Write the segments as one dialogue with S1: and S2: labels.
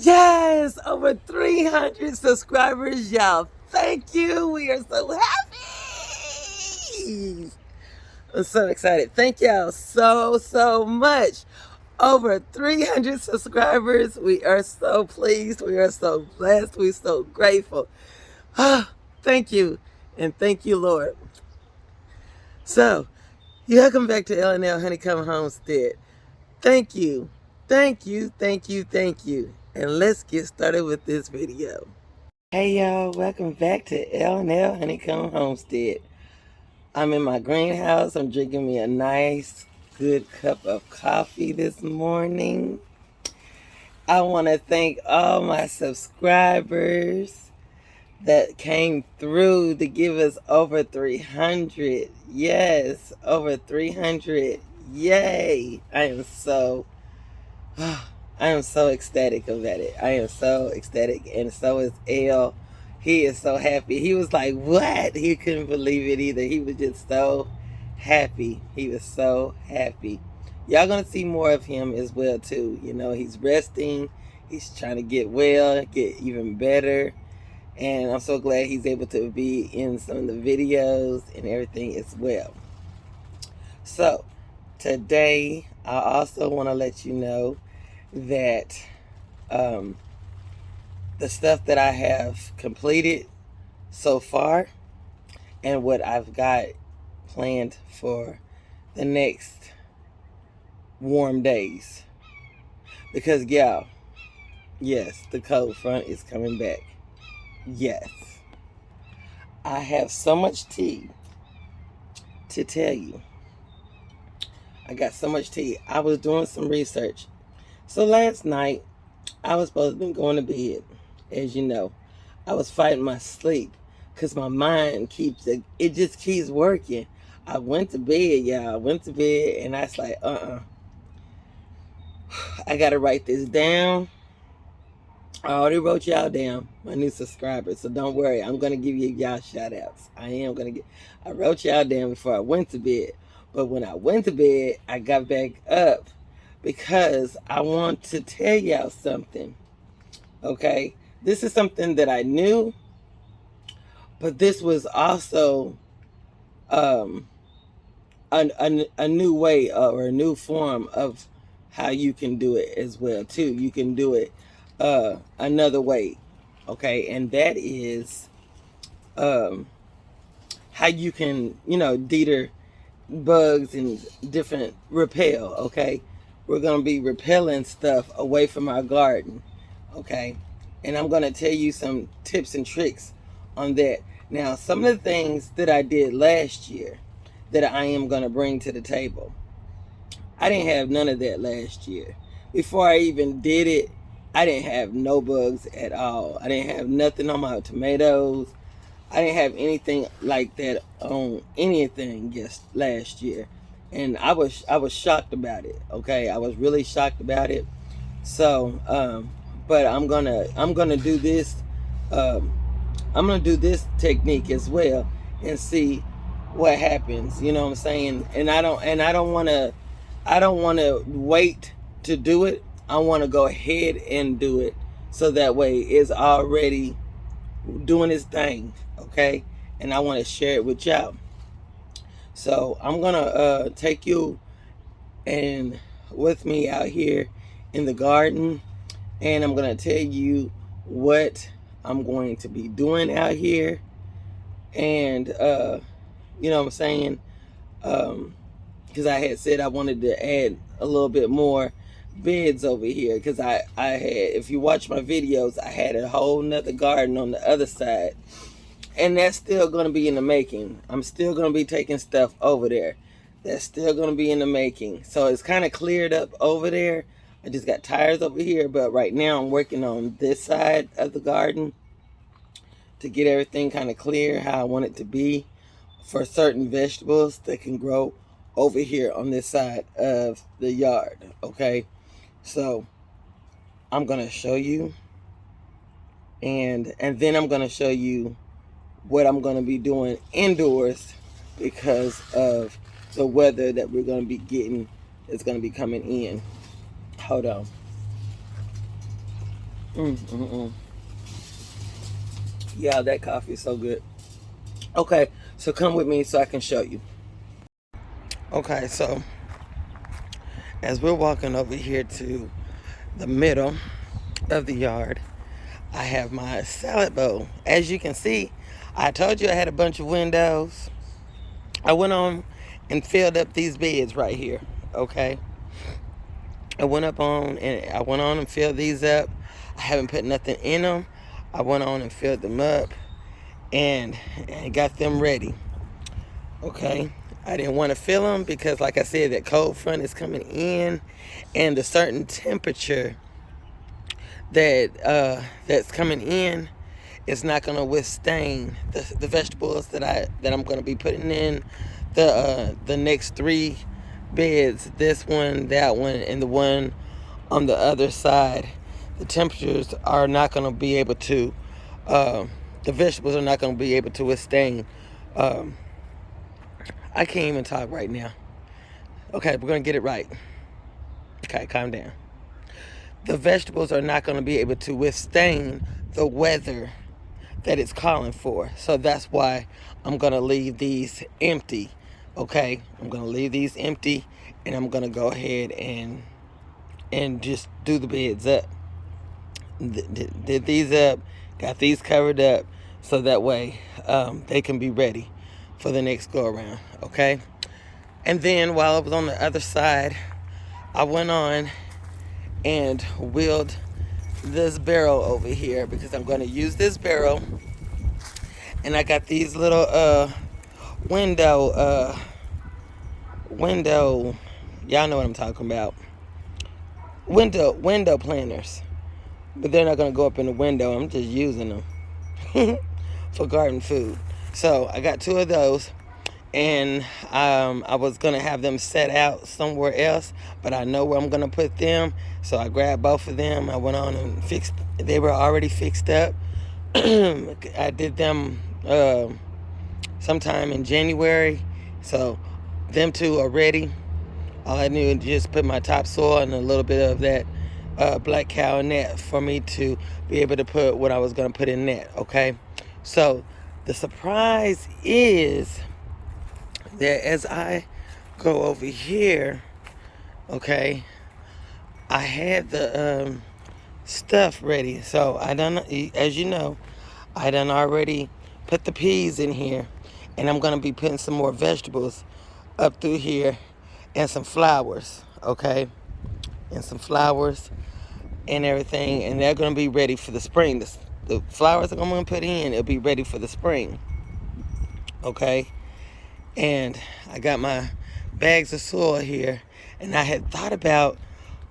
S1: Yes, over 300 subscribers, y'all. Thank you. We are so happy. I'm so excited. Thank y'all so much. Over 300 subscribers. We are so pleased. We are so blessed. We're so grateful. Thank you. And thank you, Lord. So, welcome back to L&L Honeycomb Homestead. Thank you. Thank you. Thank you. Thank you. And let's get started with this video. Hey y'all, welcome back to L&L Honeycomb Homestead. I'm in my greenhouse. I'm drinking me a nice, good cup of coffee this morning. I want to thank all my subscribers that came through to give us over 300. Yes, over 300. Yay! I am so ecstatic about it. I am so ecstatic, and so is L. He is so happy. He was like, what? He couldn't believe it either. He was just so happy. He was so happy. Y'all gonna see more of him as well too. You know, he's resting. He's trying to get well, get even better. And I'm so glad he's able to be in some of the videos and everything as well. So, today, I also want to let you know that the stuff that I have completed so far and what I've got planned for the next warm days. Because y'all, yes, the cold front is coming back. Yes. I have so much tea to tell you. I got so much tea. I was doing some research. So last night, I was supposed to be going to bed. As you know, I was fighting my sleep because my mind it just keeps working. I went to bed, y'all. I went to bed and I was like, I got to write this down. I already wrote y'all down, my new subscribers. So don't worry. I'm going to give y'all shout outs. I wrote y'all down before I went to bed. But when I went to bed, I got back up because I want to tell y'all something. Okay? This is something that I knew, but this was also a new way or a new form of how you can do it as well too. You can do it another way, okay? And that is how you can, deter bugs and different repel, okay? We're going to be repelling stuff away from our garden, okay? And I'm going to tell you some tips and tricks on that. Now, some of the things that I did last year that I am going to bring to the table, I didn't have none of that last year. Before I even did it, I didn't have no bugs at all. I didn't have nothing on my tomatoes. I didn't have anything like that on anything last year. And I was shocked about it, okay? I was really shocked about it. So, but I'm gonna do this. I'm gonna do this technique as well and see what happens. You know what I'm saying? And I don't want to wait to do it. I want to go ahead and do it so that way it's already doing its thing, okay? And I want to share it with y'all. So I'm gonna take you and with me out here in the garden, and I'm gonna tell you what I'm going to be doing out here. And you know what I'm saying, because I had said I wanted to add a little bit more beds over here, because I had, if you watch my videos, I had a whole nother garden on the other side, and that's still going to be in the making. I'm still going to be taking stuff over there. That's still going to be in the making. So it's kind of cleared up over there. I just got tires over here, but right now I'm working on this side of the garden to get everything kind of clear how I want it to be for certain vegetables that can grow over here on this side of the yard, okay? So I'm going to show you, and then I'm going to show you what I'm going to be doing indoors because of the weather that we're going to be getting. It's going to be coming in. Hold on. Mm, mm, mm. Yeah, that coffee is so good. Okay, so come with me so I can show you. Okay, so as we're walking over here to the middle of the yard, I have my salad bowl. As you can see, I told you I had a bunch of windows. I went on and filled up these beds right here. Okay, I went on and filled these up. I haven't put nothing in them. I went on and filled them up and got them ready. Okay, I didn't want to fill them because, like I said, that cold front is coming in, and the certain temperature that's coming in is not going to withstand the vegetables that I'm going to be putting in the next three beds. This one, that one, and the one on the other side. The temperatures are not going to be able to. The vegetables are not going to be able to withstand. I can't even talk right now. Okay, we're going to get it right. Okay, calm down. The vegetables are not going to be able to withstand the weather that it's calling for. So that's why I'm going to leave these empty. Okay, I'm going to leave these empty, and I'm going to go ahead and just do the beds up. Did these up, got these covered up, so that way they can be ready for the next go around. Okay, and then while I was on the other side, I went on and wheeled this barrel over here because I'm going to use this barrel, and I got these little window, y'all know what I'm talking about, window planters, but they're not going to go up in the window. I'm just using them for garden food. So I got two of those, and I was going to have them set out somewhere else, but I know where I'm going to put them. So I grabbed both of them. I went on and fixed. They were already fixed up. I did them sometime in January. So them two are ready. All I knew was just put my topsoil and a little bit of that black cow net for me to be able to put what I was going to put in net. Okay. So the surprise is that as I go over here, okay, I had the stuff ready. So I done, as you know, I done already put the peas in here, and I'm gonna be putting some more vegetables up through here, and some flowers, okay, and some flowers and everything, and they're gonna be ready for the spring. The flowers that I'm gonna put in, it'll be ready for the spring, okay. And I got my bags of soil here, and I had thought about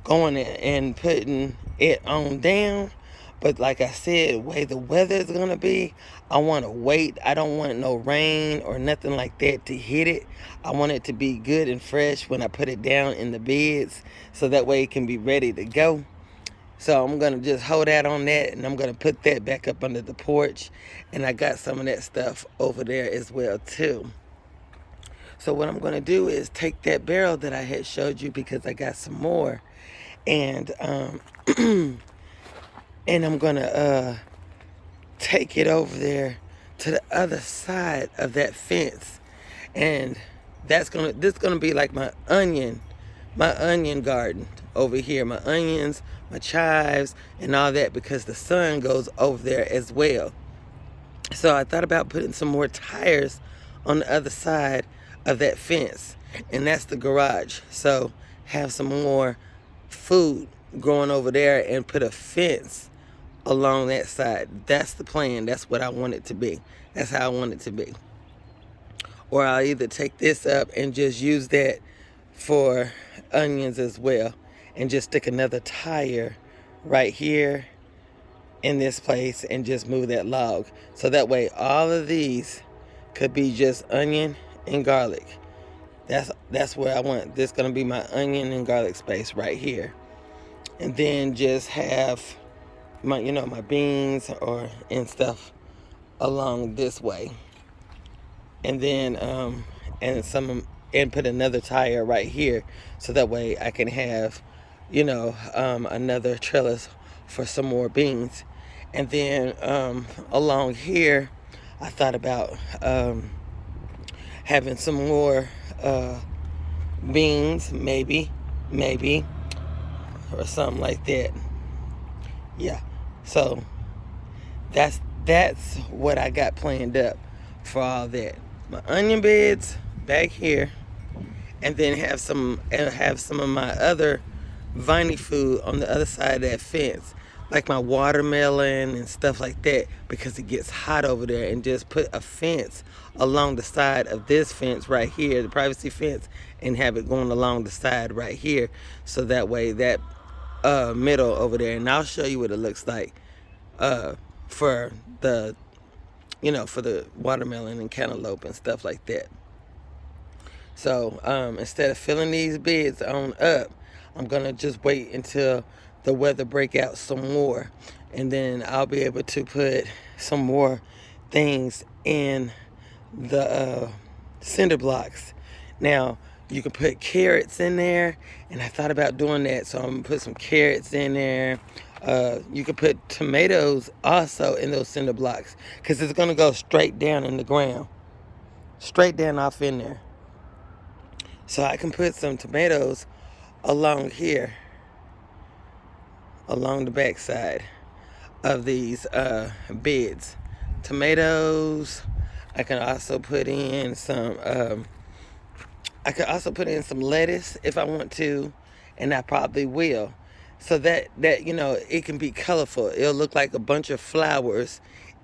S1: going and putting it on down, but like I said, the way the weather is gonna be, I want to wait. I don't want no rain or nothing like that to hit it. I want it to be good and fresh when I put it down in the beds, so that way it can be ready to go. So I'm gonna just hold out on that, and I'm gonna put that back up under the porch, and I got some of that stuff over there as well too. So what I'm going to do is take that barrel that I had showed you, because I got some more, and and I'm going to take it over there to the other side of that fence, and this is gonna be like my onion garden over here, my onions, my chives, and all that, because the sun goes over there as well. So I thought about putting some more tires on the other side of that fence, and that's the garage. So have some more food growing over there and put a fence along that side. That's the plan. That's what I want it to be. That's how I want it to be. Or I'll either take this up and just use that for onions as well, and just stick another tire right here in this place and just move that log. So that way all of these could be just onion and garlic. That's where I want this gonna be, my onion and garlic space right here. And then just have my my beans and stuff along this way. And then and put another tire right here, so that way I can have another trellis for some more beans. And then along here, I thought about having some more beans, maybe, or something like that. Yeah, so that's what I got planned up for all that. My onion beds back here, and then have some of my other viney food on the other side of that fence, like my watermelon and stuff like that, because it gets hot over there. And just put a fence along the side of this fence right here, the privacy fence, and have it going along the side right here, so that way that middle over there, and I'll show you what it looks like for the for the watermelon and cantaloupe and stuff like that. So instead of filling these beds on up, I'm gonna just wait until the weather break out some more, and then I'll be able to put some more things in the cinder blocks. Now you can put carrots in there, and I thought about doing that, so I'm gonna put some carrots in there. You can put tomatoes also in those cinder blocks, because it's gonna go straight down in the ground, straight down off in there. So I can put some tomatoes along here, along the backside of these beds. Tomatoes. I can also put in some lettuce if I want to, and I probably will. So that it can be colorful. It'll look like a bunch of flowers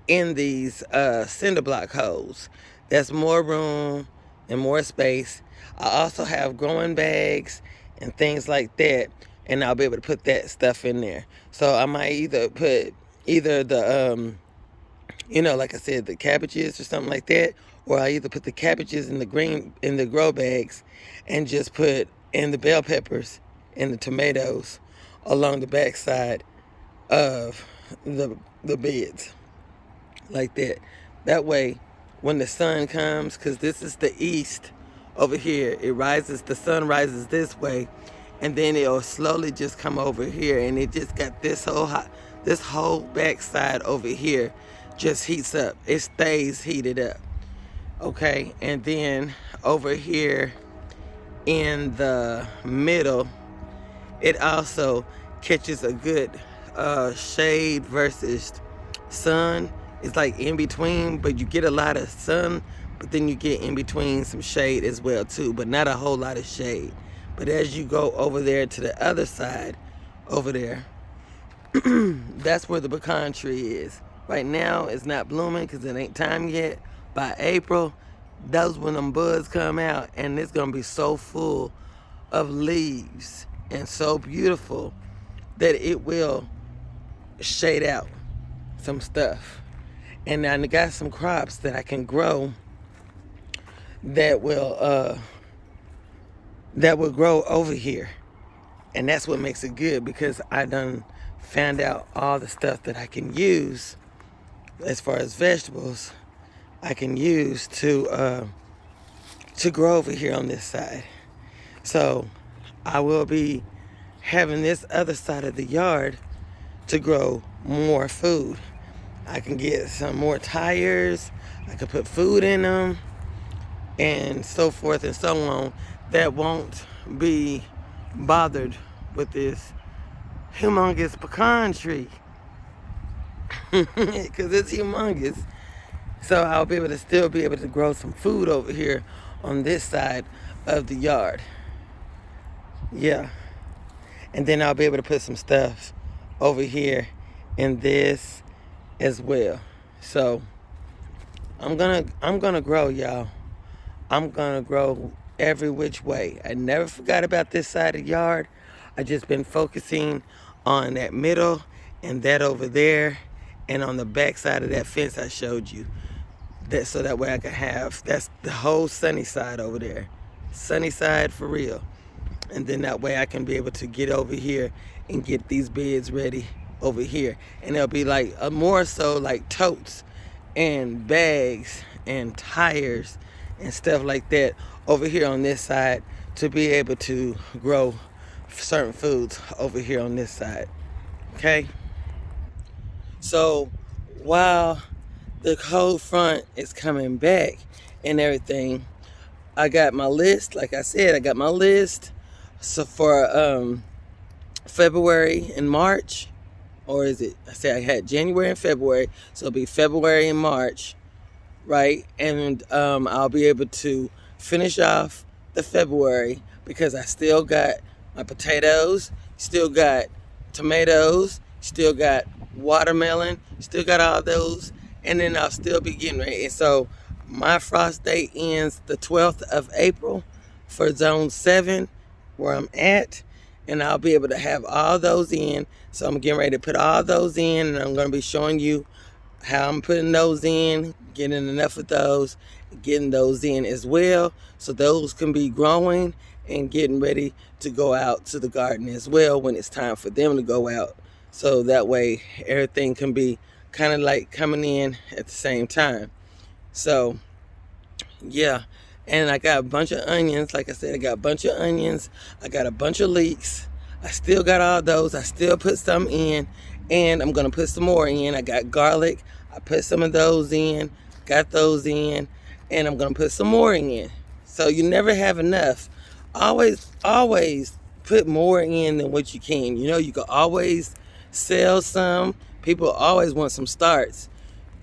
S1: in these cinder block holes. That's more room and more space. I also have growing bags and things like that, and I'll be able to put that stuff in there. So I might either put the like I said, the cabbages or something like that, or I either put the cabbages in the grow bags, and just put in the bell peppers and the tomatoes along the backside of the beds, like that. That way, when the sun comes, because this is the east over here, the sun rises this way, and then it'll slowly just come over here, and it just got this whole backside over here just heats up. It stays heated up. Okay, and then over here in the middle, it also catches a good shade versus sun. It's like in between, but you get a lot of sun, but then you get in between some shade as well too, but not a whole lot of shade. But as you go over there to the other side, over there, that's where the pecan tree is. Right now, it's not blooming because it ain't time yet. By April, that's when them buds come out, and it's gonna be so full of leaves and so beautiful that it will shade out some stuff. And I got some crops that I can grow that will grow over here, and that's what makes it good, because I done found out all the stuff that I can use as far as vegetables I can use to grow over here on this side. So I will be having this other side of the yard to grow more food. I can get some more tires, I can put food in them, and so forth and so on, that won't be bothered with this humongous pecan tree. Because it's humongous. So I'll be able to still be able to grow some food over here on this side of the yard. Yeah. And then I'll be able to put some stuff over here in this as well. So I'm gonna grow, y'all. I'm gonna grow every which way. I never forgot about this side of the yard. I just been focusing on that middle and that over there, and on the back side of that fence I showed you. That so that way I can have, that's the whole sunny side over there. Sunny side for real. And then that way I can be able to get over here and get these beds ready over here. And it'll be like more so like totes and bags and tires and stuff like that over here on this side, to be able to grow certain foods over here on this side. Okay? So while the cold front is coming back and everything, I got my list. Like I said, I got my list. So for February and March, or is it? I said I had January and February, so it'll be February and March, right? And I'll be able to finish off the February because I still got my potatoes, still got tomatoes, still got watermelon, still got all those, and then I'll still be getting ready. And so my frost date ends the 12th of April for zone 7 where I'm at, and I'll be able to have all those in. So I'm getting ready to put all those in, and I'm going to be showing you how I'm putting those in, getting enough of those, getting those in as well, so those can be growing and getting ready to go out to the garden as well when it's time for them to go out. So that way everything can be kind of like coming in at the same time. So yeah, and I got a bunch of onions. Like I said, I got a bunch of onions. I got a bunch of leeks. I still got all those. I still put some in, and I'm gonna put some more in. I got garlic. I put some of those in, got those in, and I'm gonna put some more in. So you never have enough. Always put more in than what you can. You know, you can always sell some. People always want some starts.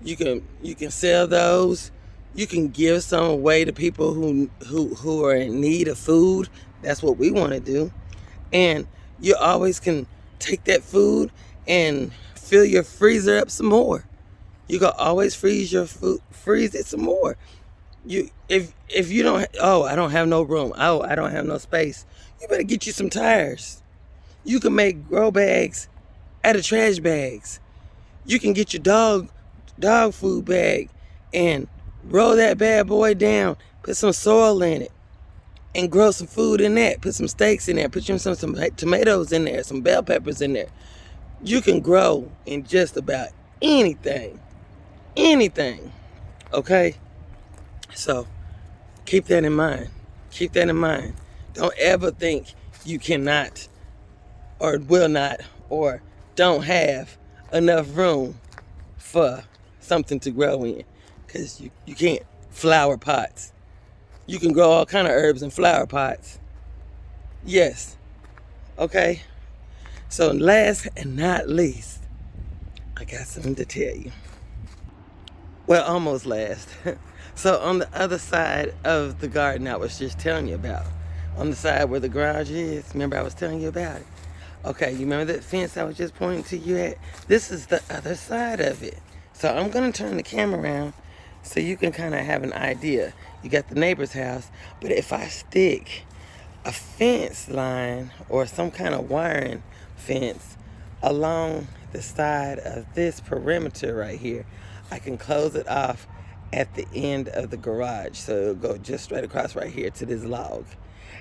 S1: You can sell those. You can give some away to people who are in need of food. That's what we want to do. And you always can take that food and fill your freezer up some more. You can always freeze your food, freeze it some more. If you don't, oh, I don't have no room. Oh, I don't have no space. You better get you some tires. You can make grow bags out of trash bags. You can get your dog food bag and roll that bad boy down, put some soil in it, and grow some food in that. Put some steaks in there, put some tomatoes in there, some bell peppers in there. You can grow in just about anything. Anything. Okay? So keep that in mind. Keep that in mind. Don't ever think you cannot or will not or don't have enough room for something to grow in, because you can't. Flower pots, you can grow all kind of herbs in flower pots. Yes. Okay, so last and not least, I got something to tell you. Well, almost last. So on the other side of the garden I was just telling you about, on the side where the garage is, remember I was telling you about it? Okay, you remember that fence I was just pointing to you at? This is the other side of it. So I'm going to turn the camera around so you can kind of have an idea. You got the neighbor's house, but if I stick a fence line or some kind of wiring fence along the side of this perimeter right here, I can close it off at the end of the garage. So it'll go just straight across right here to this log.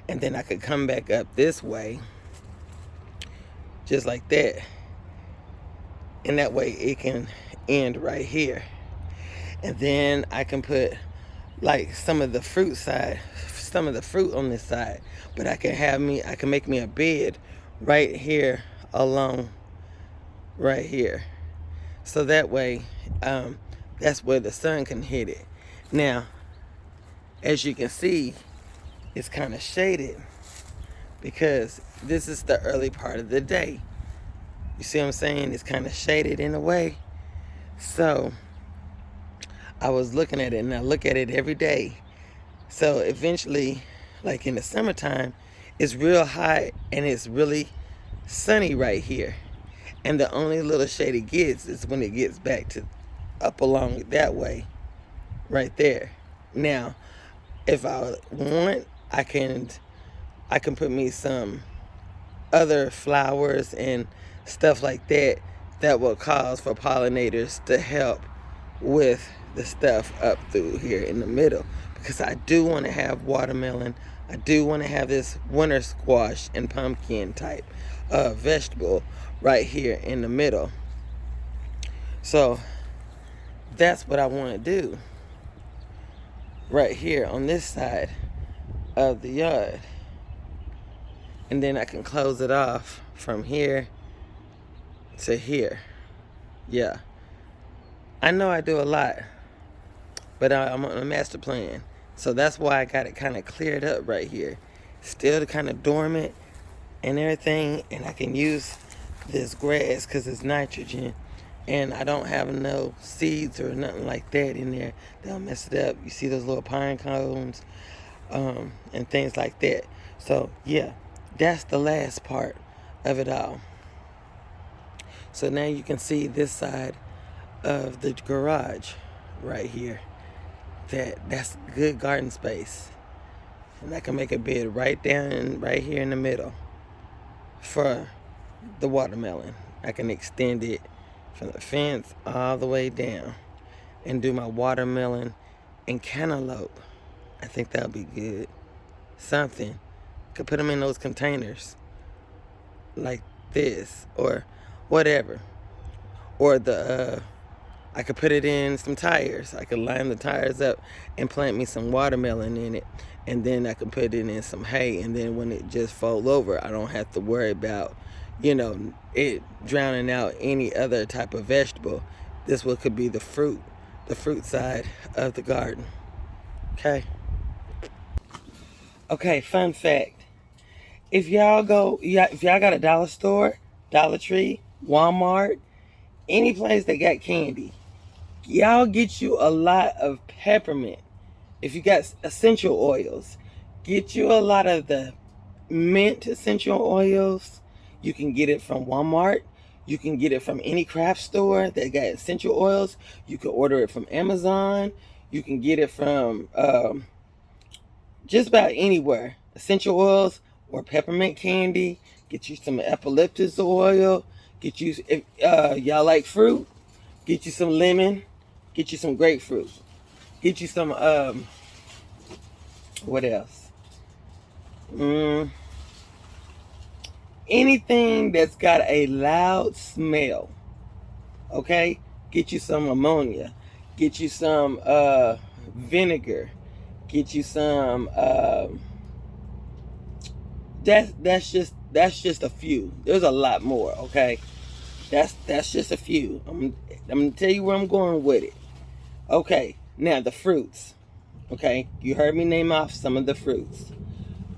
S1: And then I could come back up this way, just like that. And that way it can end right here. And then I can put like some of the fruit on this side. But I can make me a bed right here along right here. So that way, that's where the sun can hit it. Now, as you can see, it's kind of shaded because this is the early part of the day. You see what I'm saying? It's kind of shaded in a way. So I was looking at it, and I look at it every day. So eventually, like in the summertime, it's real hot and it's really sunny right here. And the only little shade it gets is when it gets back to up along that way, right there. Now, if I want, I can put me some other flowers and stuff like that that will cause for pollinators to help with the stuff up through here in the middle, because I do want to have watermelon. I do want to have this winter squash and pumpkin type vegetable right here in the middle. So that's what I want to do right here on this side of the yard. And then I can close it off from here to here. Yeah. I know I do a lot, but I'm on a master plan. So that's why I got it kind of cleared up right here. Still kind of dormant and everything, and I can use this grass because it's nitrogen, and I don't have no seeds or nothing like that in there that'll mess it up. You see those little pine cones and things like that. So yeah, that's the last part of it all. So now you can see this side of the garage right here. That's good garden space, and I can make a bed right down right here in the middle for the watermelon. I can extend it from the fence all the way down and do my watermelon and cantaloupe. I think that'll be good. Something. Could put them in those containers like this or whatever. Or I could put it in some tires. I could line the tires up and plant me some watermelon in it. And then I could put it in some hay. And then when it just fold over, I don't have to worry about, it drowning out any other type of vegetable. This one could be the fruit side of the garden. Okay? Okay, fun fact. If y'all got a dollar store, Dollar Tree, Walmart, any place that got candy, y'all get you a lot of peppermint. If you got essential oils, get you a lot of the mint essential oils. You can get it from Walmart. You can get it from any craft store that got essential oils. You can order it from Amazon. You can get it from just about anywhere. Essential oils or peppermint candy. Get you some eucalyptus oil. Get you, if y'all like fruit, get you some lemon. Get you some grapefruit. Get you some, what else? Anything that's got a loud smell. Okay? Get you some ammonia. Get you some vinegar. Get you some that's just a few. There's a lot more, okay? That's just a few. I'm gonna tell you where I'm going with it. Okay, now the fruits. Okay, you heard me name off some of the fruits.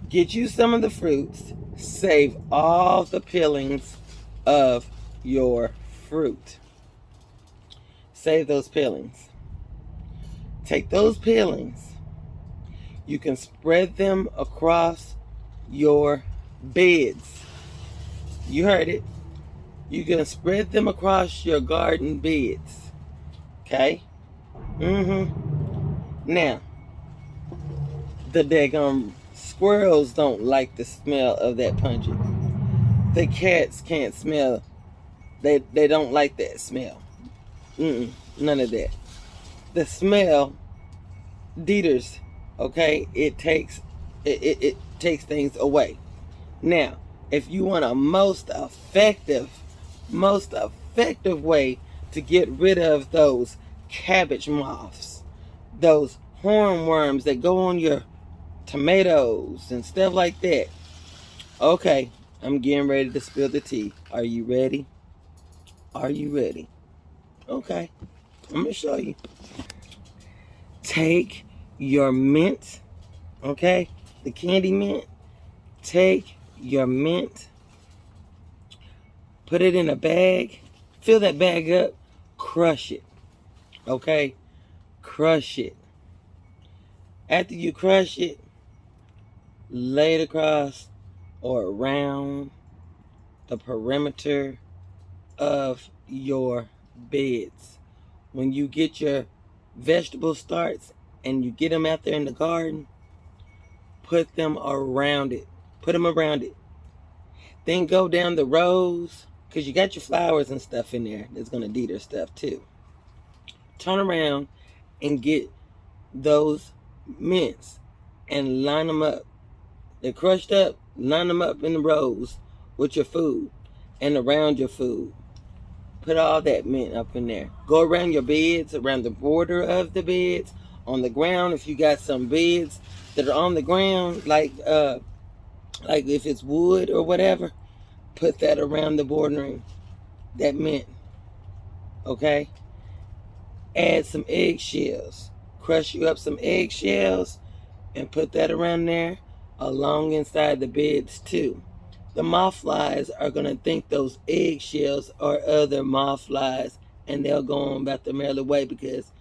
S1: Get you some of the fruits. Save all the peelings of your fruit. Save those peelings. Take those peelings. You can spread them across your beds. You heard it. You can spread them across your garden beds. Okay? Now, the daggone squirrels don't like the smell of that pungent. The cats can't smell. They don't like that smell. None of that. The smell deters. Okay? It takes things away. Now, if you want a most effective way to get rid of those cabbage moths, those hornworms that go on your tomatoes and stuff like that. Okay, I'm getting ready to spill the tea. Are you ready? Are you ready? Okay, I'm gonna show you. Take your mint, okay, the candy mint. Take your mint, put it in a bag, fill that bag up, crush it, okay? Crush it. After you crush it, lay it across or around the perimeter of your beds. When you get your vegetable starts and you get them out there in the garden, put them around it. Put them around it. Then go down the rows, because you got your flowers and stuff in there that's going to deter stuff too. Turn around and get those mints and line them up. They're crushed up. Line them up in the rows with your food and around your food. Put all that mint up in there. Go around your beds, around the border of the beds, on the ground. If you got some beds that are on the ground, like if it's wood or whatever, put that around the bordering, that mint. Okay? add some eggshells. Crush you up some eggshells and put that around there along inside the beds too. The moth flies are going to think those eggshells are other moth flies, and they'll go on about their merry way because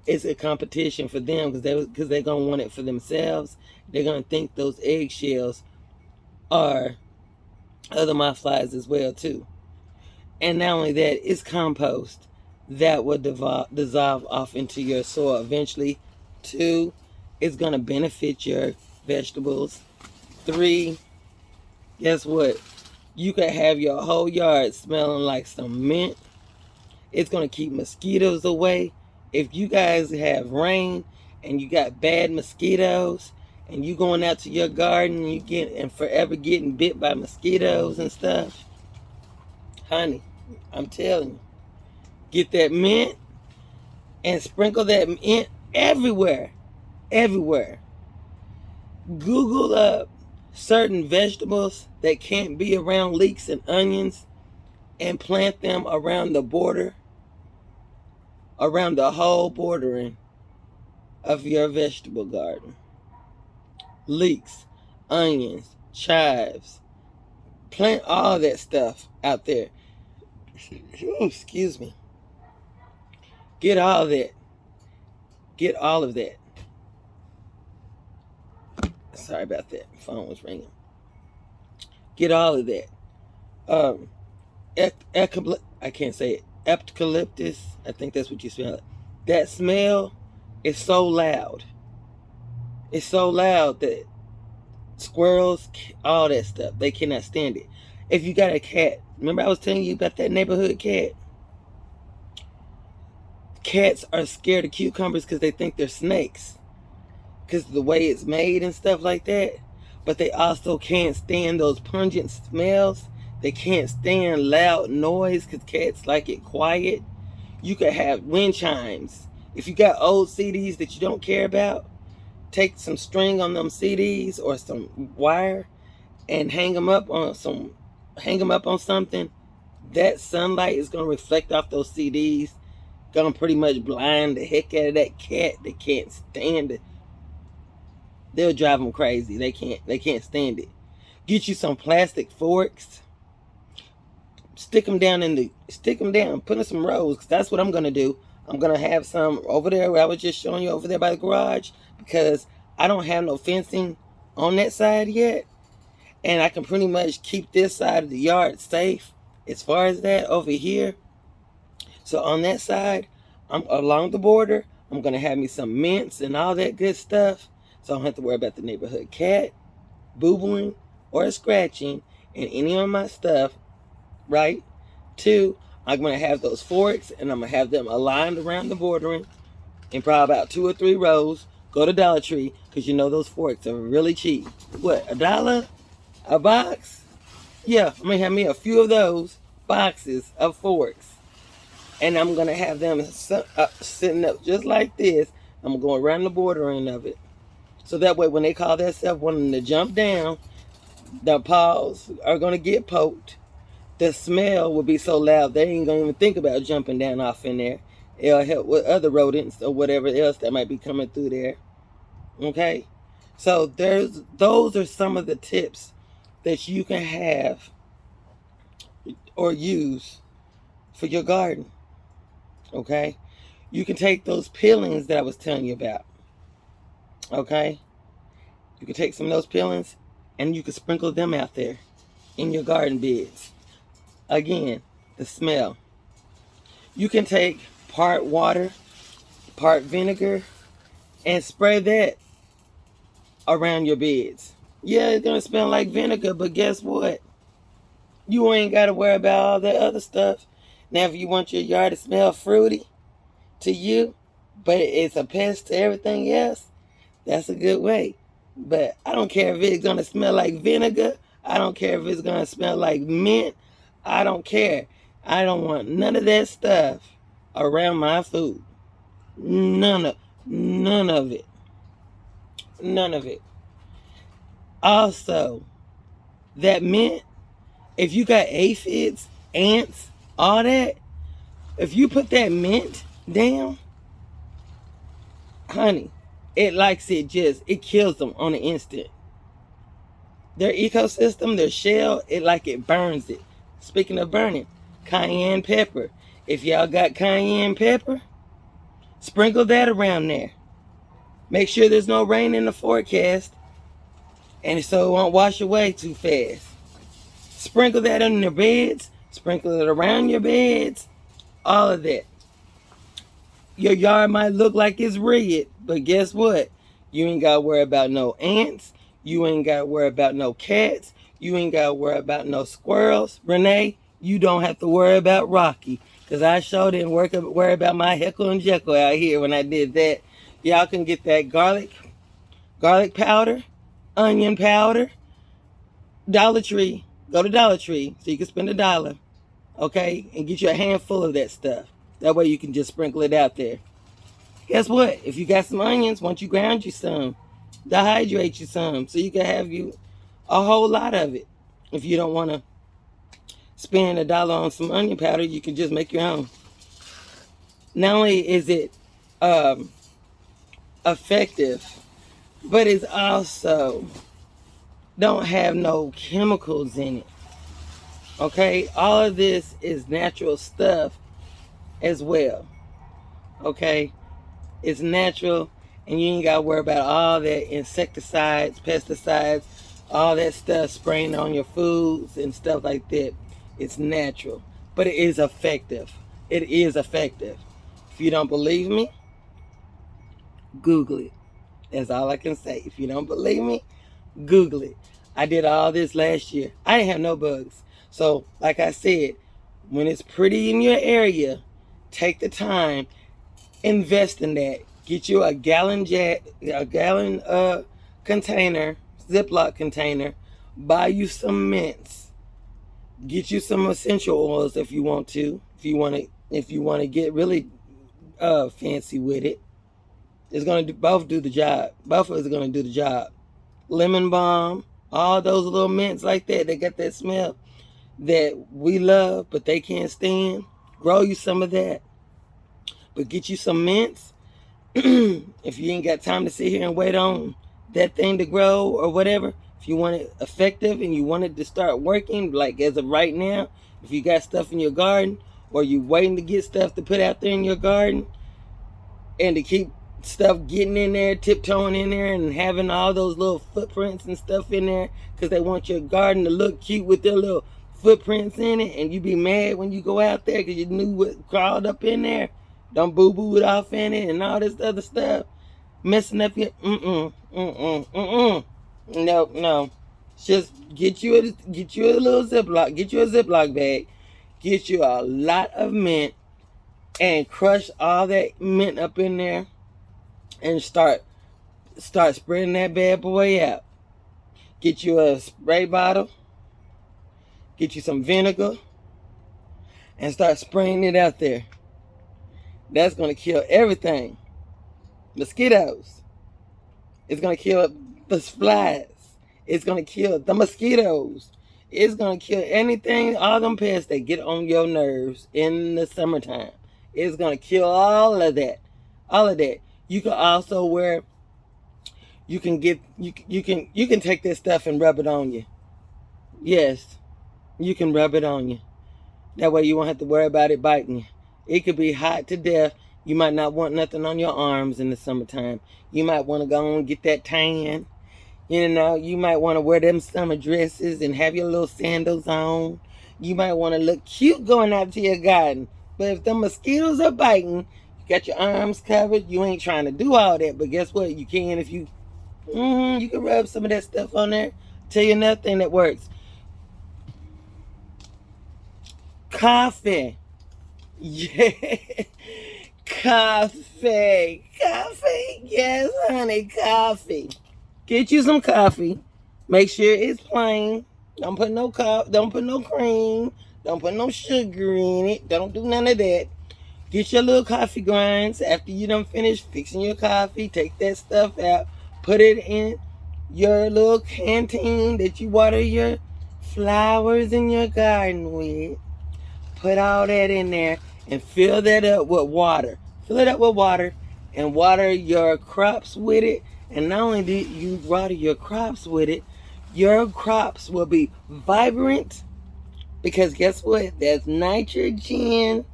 S1: it's a competition for them because they're going to want it for themselves. They're going to think those eggshells are other moth flies as well too. And not only that, it's compost that will dissolve off into your soil eventually. 2, it's going to benefit your vegetables. 3, guess what? You could have your whole yard smelling like some mint. It's going to keep mosquitoes away. If you guys have rain and you got bad mosquitoes and you going out to your garden and forever getting bit by mosquitoes and stuff, honey, I'm telling you, get that mint and sprinkle that mint everywhere. Everywhere. Google up certain vegetables that can't be around leeks and onions and plant them around the border, around the whole bordering of your vegetable garden. Leeks, onions, chives. Plant all that stuff out there. Ooh, excuse me. Get all that. Get all of that. Sorry about that. Phone was ringing. Get all of that. I can't say it. Eucalyptus. I think that's what you smell. That smell is so loud. It's so loud that squirrels, all that stuff, they cannot stand it. If you got a cat, remember I was telling you about that neighborhood cat? Cats are scared of cucumbers because they think they're snakes, because of the way it's made and stuff like that. But they also can't stand those pungent smells. They can't stand loud noise because cats like it quiet. You could have wind chimes. If you got old CDs that you don't care about, take some string on them CDs or some wire and hang them up on something. That sunlight is going to reflect off those CDs. Going to pretty much blind the heck out of that cat. They can't stand it. They'll drive them crazy. They can't stand it. Get you some plastic forks. Stick them down. Put in some rows, because that's what I'm going to do. I'm going to have some over there where I was just showing you over there by the garage, because I don't have no fencing on that side yet. And I can pretty much keep this side of the yard safe as far as that over here. So on that side, I'm along the border, I'm going to have me some mints and all that good stuff. So I don't have to worry about the neighborhood cat boobling or scratching in any of my stuff, right? 2, I'm going to have those forks, and I'm going to have them aligned around the bordering in probably about 2 or 3 rows. Go to Dollar Tree, because you know those forks are really cheap. What, $1 a box? Yeah, I'm going to have me a few of those boxes of forks. And I'm going to have them sitting up just like this. I'm going around the bordering of it. So that way when they call themselves wanting to jump down, the paws are going to get poked. The smell will be so loud they ain't going to even think about jumping down off in there. It'll help with other rodents or whatever else that might be coming through there. Okay? So those are some of the tips that you can have or use for your garden. Okay? You can take those peelings that I was telling you about. Okay? You can take some of those peelings and you can sprinkle them out there in your garden beds. Again, the smell. You can take part water, part vinegar, and spray that around your beds. Yeah, it's going to smell like vinegar, but guess what? You ain't got to worry about all that other stuff. Now, if you want your yard to smell fruity to you, but it's a pest to everything else, that's a good way. But I don't care if it's going to smell like vinegar. I don't care if it's going to smell like mint. I don't care. I don't want none of that stuff around my food. None of it. None of it. Also, that mint, if you got aphids, ants, all that, if you put that mint Damn, honey, it likes it it kills them on the instant. Their ecosystem, their shell, it burns it. Speaking of burning, cayenne pepper. If y'all got cayenne pepper, sprinkle that around there. Make sure there's no rain in the forecast, and so it won't wash away too fast. Sprinkle that on your beds, sprinkle it around your beds, all of that. Your yard might look like it's red, but guess what? You ain't got to worry about no ants. You ain't got to worry about no cats. You ain't got to worry about no squirrels. Renee, you don't have to worry about Rocky, because I sure didn't worry about my Heckle and Jekyll out here when I did that. Y'all can get that garlic powder, onion powder, Dollar Tree. Go to Dollar Tree so you can spend $1, okay? And get you a handful of that stuff. That way you can just sprinkle it out there. Guess what? If you got some onions, once you ground you some, dehydrate you some, so you can have you a whole lot of it. If you don't want to spend $1 on some onion powder, you can just make your own. Not only is it effective, but it's also don't have no chemicals in it. Okay, all of this is natural stuff as well. Okay, it's natural, and you ain't got to worry about all that insecticides, pesticides, all that stuff spraying on your foods and stuff like that. It's natural, but it is effective. It is effective. If you don't believe me, Google it. That's all I can say. If you don't believe me, Google it. I did all this last year. I didn't have no bugs. So, like I said, when it's pretty in your area, take the time, invest in that. Get you a gallon container, Ziploc container. Buy you some mints. Get you some essential oils if you want to. If you want to get really fancy with it. It's going to both do the job. Both of us are going to do the job. Lemon balm, all those little mints like that, they got that smell that we love, but they can't stand. Grow you some of that. But get you some mints. If you ain't got time to sit here and wait on that thing to grow or whatever, if you want it effective and you want it to start working, like as of right now, if you got stuff in your garden or you waiting to get stuff to put out there in your garden and to keep stuff getting in there, tiptoeing in there and having all those little footprints and stuff in there because they want your garden to look cute with their little footprints in it, and you be mad when you go out there because you knew what crawled up in there. Don't boo-boo it off in it and all this other stuff. Messing up your No. Just get you a little Ziploc. Get you a Ziploc bag. Get you a lot of mint and crush all that mint up in there and start spreading that bad boy out. Get you a spray bottle. Get you some vinegar and start spraying it out there. That's going to kill everything. Mosquitoes. It's going to kill the flies. It's going to kill the mosquitoes. It's going to kill anything, all them pests that get on your nerves in the summertime. It's going to kill all of that. All of that. You can also you can take this stuff and rub it on you. Yes. You can rub it on you. That way you won't have to worry about it biting you. It could be hot to death. You might not want nothing on your arms in the summertime. You might want to go and get that tan. You know, you might want to wear them summer dresses and have your little sandals on. You might want to look cute going out to your garden. But if the mosquitoes are biting, you got your arms covered. You ain't trying to do all that. But guess what? You can if you can rub some of that stuff on there. Tell you another thing that works. Coffee. Yeah. Coffee. Yes, honey, coffee. Get you some coffee. Make sure it's plain. Don't put no don't put no cream. Don't put no sugar in it. Don't do none of that. Get your little coffee grinds. After you done finish fixing your coffee, take that stuff out. Put it in your little canteen that you water your flowers in your garden with. Put all that in there and fill that up with water. Fill it up with water and water your crops with it. And not only do you water your crops with it, your crops will be vibrant because guess what? There's nitrogen,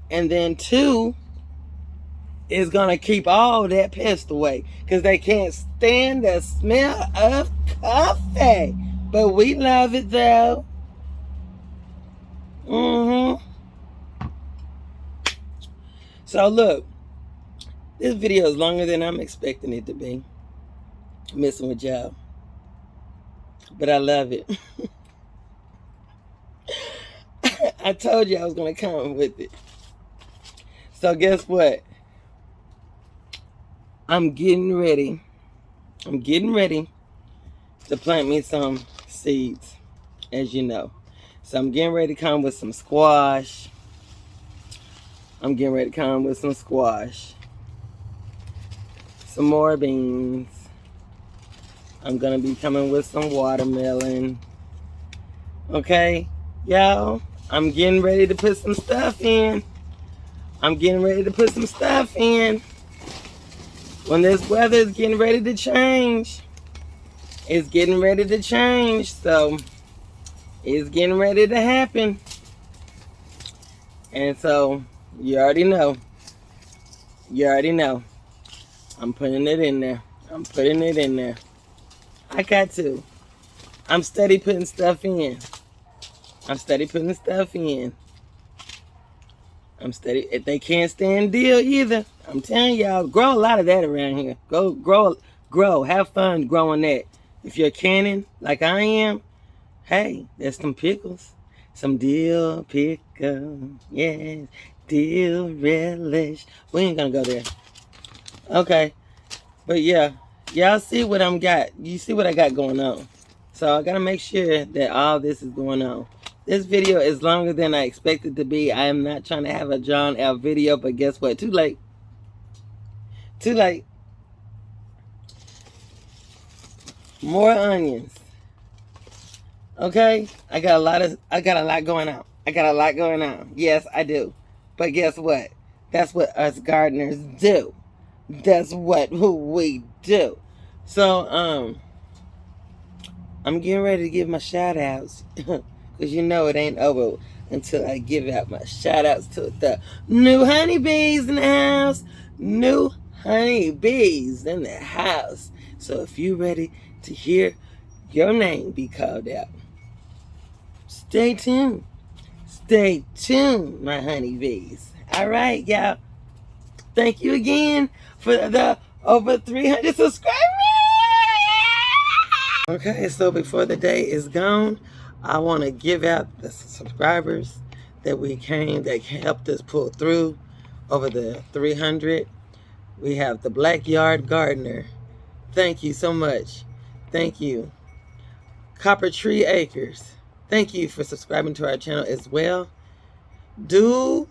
S1: and then 2 is gonna keep all that pest away because they can't stand the smell of coffee. But we love it though. So look, this video is longer than I'm expecting it to be. Messing with y'all, but I love it. I told you I was gonna come with it. So guess what? I'm getting ready to plant me some seeds, as you know. So I'm getting ready to come with some squash. Some more beans. I'm gonna be coming with some watermelon. Okay, y'all, I'm getting ready to put some stuff in. When this weather is getting ready to change, it's getting ready to change. So it's getting ready to happen. And so you already know. I'm putting it in there. I got to. I'm steady putting stuff in. If they can't stand deal either. I'm telling y'all, grow a lot of that around here. Go grow. Have fun growing that. If you're canning like I am, hey, there's some pickles. Some dill pickle. Yes. Dill relish. We ain't gonna go there. Okay. But yeah. Y'all see what I'm got. You see what I got going on. So I gotta make sure that all this is going on. This video is longer than I expected to be. I am not trying to have a drawn out video, but guess what? Too late. More onions. Okay? I got a lot going on. Yes, I do. But guess what? That's what us gardeners do. That's who we do. So, I'm getting ready to give my shout outs. Because you know it ain't over until I give out my shout outs to the new honeybees in the house. So if you're ready to hear your name be called out, stay tuned, my honeybees. All right, y'all. Thank you again for the over 300 subscribers. Okay, so before the day is gone, I want to give out the subscribers that helped us pull through over the 300. We have the Blackyard Gardener. Thank you so much. Thank you. Copper Tree Acres. Thank you for subscribing to our channel as well. Duval,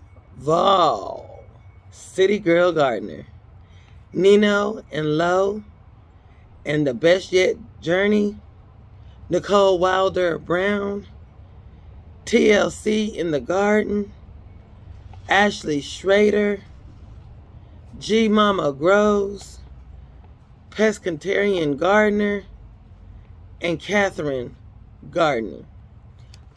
S1: City Girl Gardener. Nino and Lo, and the Best Yet Journey. Nicole Wilder Brown. TLC in the Garden. Ashley Schrader. G Mama Grows. Pescatarian Gardener. And Catherine Gardener.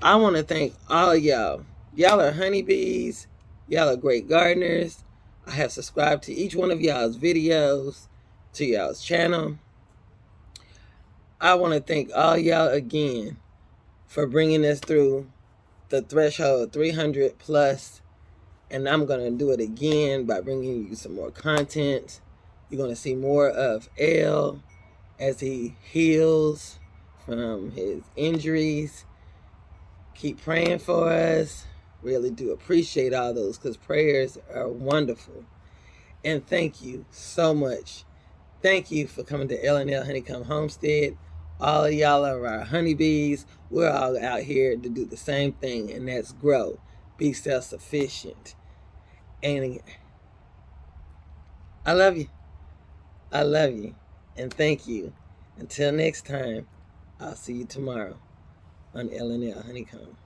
S1: I want to thank all y'all. Y'all are honeybees. Y'all are great gardeners. I have subscribed to each one of y'all's videos, to y'all's channel. I want to thank all y'all again for bringing us through the threshold 300 plus. And I'm going to do it again by bringing you some more content. You're going to see more of L as he heals from his injuries. Keep praying for us. Really do appreciate all those because prayers are wonderful. And thank you so much. Thank you for coming to L&L Honeycomb Homestead. All of y'all are our honeybees. We're all out here to do the same thing, and that's grow. Be self-sufficient. And I love you. And thank you. Until next time, I'll see you tomorrow on L&L Honeycomb.